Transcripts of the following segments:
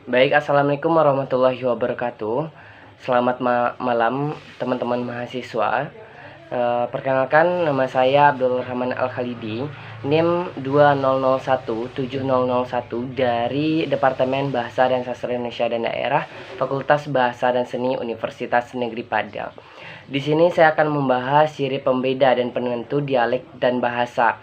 Baik, assalamualaikum warahmatullahi wabarakatuh. Selamat malam teman-teman mahasiswa. Perkenalkan, nama saya Abdul Rahman Al-Khalidi, NIM 20017001 dari Departemen Bahasa dan Sastra Indonesia dan Daerah, Fakultas Bahasa dan Seni Universitas Negeri Padang. Di sini saya akan membahas ciri pembeda dan penentu dialek dan bahasa.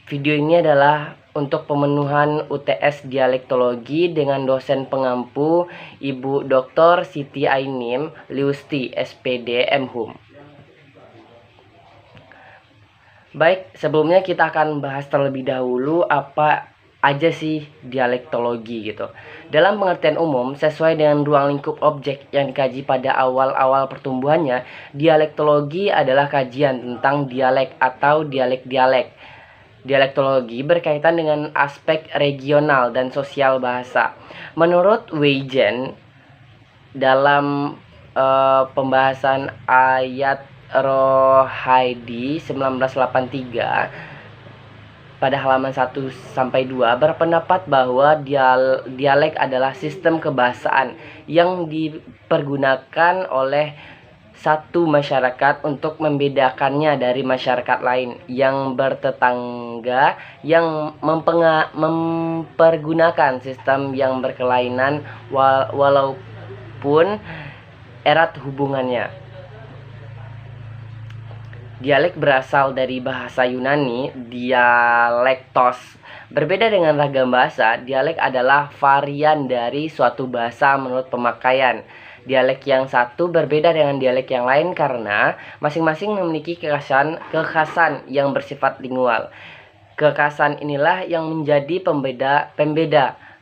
Video ini adalah untuk pemenuhan UTS Dialektologi dengan dosen pengampu Ibu Dr. Siti Ainim Liusti, SPD, MHum. Baik, sebelumnya kita akan bahas terlebih dahulu apa aja sih dialektologi gitu. Dalam pengertian umum, sesuai dengan ruang lingkup objek yang dikaji pada awal-awal pertumbuhannya, dialektologi adalah kajian tentang dialek atau dialek-dialek. Dialektologi berkaitan dengan aspek regional dan sosial bahasa. Menurut Weijen, dalam pembahasan ayat Rohaidi 1983 pada halaman 1-2 berpendapat bahwa dialek adalah sistem kebahasaan yang dipergunakan oleh satu masyarakat untuk membedakannya dari masyarakat lain yang bertetangga yang mempergunakan sistem yang berkelainan walaupun erat hubungannya. Dialek berasal dari bahasa Yunani dialektos. Berbeda dengan ragam bahasa, dialek adalah varian dari suatu bahasa menurut pemakaian. Dialek yang satu berbeda dengan dialek yang lain karena masing-masing memiliki kekhasan yang bersifat lingual. Kekhasan inilah yang menjadi pembeda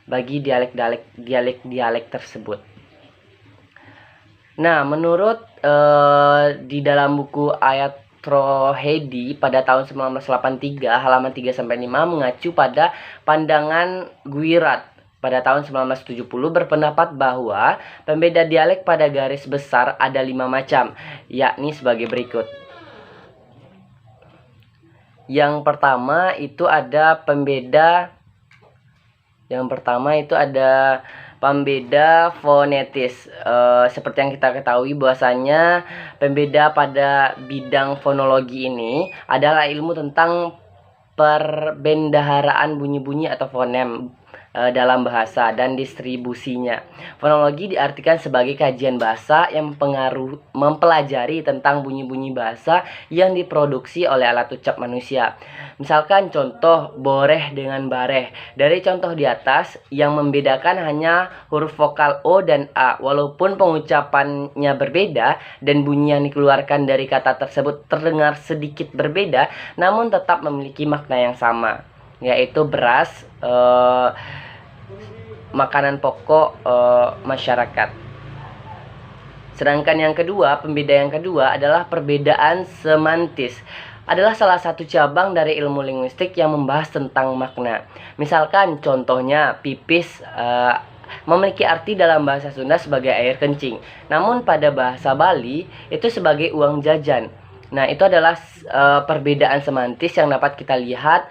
bagi dialek tersebut. Nah, menurut di dalam buku ayat Rohaidi pada tahun 1983 halaman 3-5 mengacu pada pandangan Guirat pada tahun 1970 berpendapat bahwa pembeda dialek pada garis besar ada 5 macam, yakni sebagai berikut. Yang pertama itu ada pembeda fonetis. Seperti yang kita ketahui bahwasanya pembeda pada bidang fonologi ini adalah ilmu tentang perbendaharaan bunyi-bunyi atau fonem dalam bahasa dan distribusinya. Fonologi diartikan sebagai kajian bahasa yang mempelajari tentang bunyi-bunyi bahasa yang diproduksi oleh alat ucap manusia. Misalkan contoh boreh dengan bareh. Dari contoh di atas yang membedakan hanya huruf vokal O dan A. Walaupun pengucapannya berbeda dan bunyi yang dikeluarkan dari kata tersebut terdengar sedikit berbeda, namun tetap memiliki makna yang sama, yaitu beras, makanan pokok masyarakat. Sedangkan pembeda yang kedua adalah perbedaan semantis. Adalah salah satu cabang dari ilmu linguistik yang membahas tentang makna. Misalkan contohnya pipis memiliki arti dalam bahasa Sunda sebagai air kencing, namun pada bahasa Bali itu sebagai uang jajan. Nah, itu adalah perbedaan semantis yang dapat kita lihat.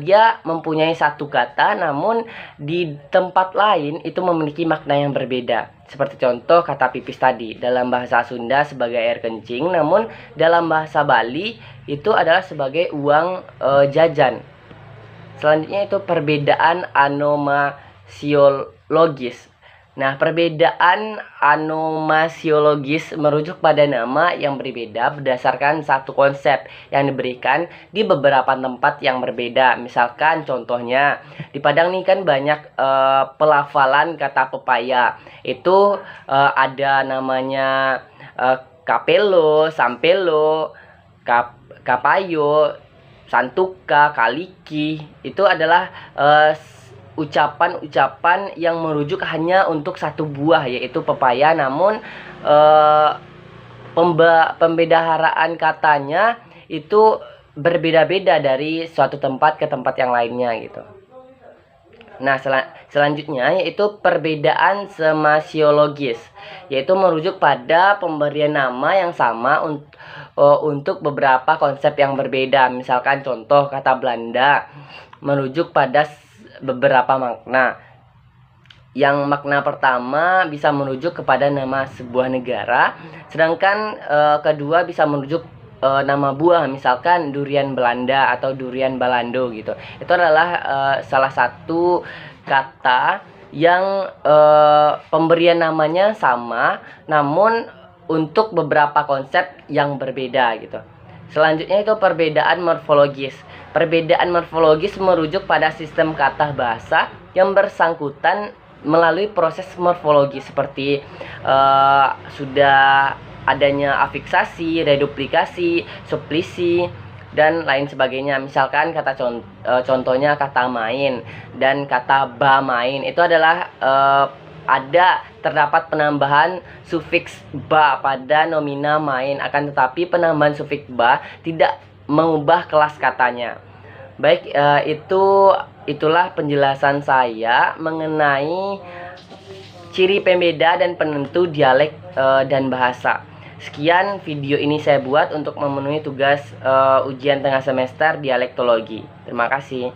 Dia mempunyai satu kata, namun di tempat lain itu memiliki makna yang berbeda. Seperti contoh kata pipis tadi, dalam bahasa Sunda sebagai air kencing, namun dalam bahasa Bali itu adalah sebagai uang jajan. Selanjutnya itu perbedaan anomasiologis. Nah, perbedaan anomasiologis merujuk pada nama yang berbeda berdasarkan satu konsep yang diberikan di beberapa tempat yang berbeda. Misalkan contohnya, di Padang nih kan banyak pelafalan kata pepaya. Itu ada namanya kapelo, sampelo, kapayo, santuka, kaliki. Itu adalah ucapan-ucapan yang merujuk hanya untuk satu buah, yaitu pepaya, namun pembedaharaan katanya itu berbeda-beda dari suatu tempat ke tempat yang lainnya gitu. Nah, selanjutnya yaitu perbedaan semasiologis, yaitu merujuk pada pemberian nama yang sama untuk beberapa konsep yang berbeda. Misalkan contoh kata Belanda merujuk pada beberapa makna. yang makna pertama bisa merujuk kepada nama sebuah negara, sedangkan kedua bisa merujuk nama buah, misalkan durian Belanda atau durian Balando gitu. Itu adalah salah satu kata yang pemberian namanya sama, namun untuk beberapa konsep yang berbeda gitu. Selanjutnya itu perbedaan morfologis. Perbedaan morfologis merujuk pada sistem kata bahasa yang bersangkutan melalui proses morfologi seperti sudah adanya afiksasi, reduplikasi, suplisi, dan lain sebagainya. Misalkan kata contohnya kata main dan kata ba main itu adalah terdapat penambahan sufiks ba pada nomina main, akan tetapi penambahan sufiks ba tidak mengubah kelas katanya. Baik, itulah penjelasan saya mengenai ciri pembeda dan penentu dialek dan bahasa. Sekian video ini saya buat untuk memenuhi tugas ujian tengah semester dialektologi. Terima kasih.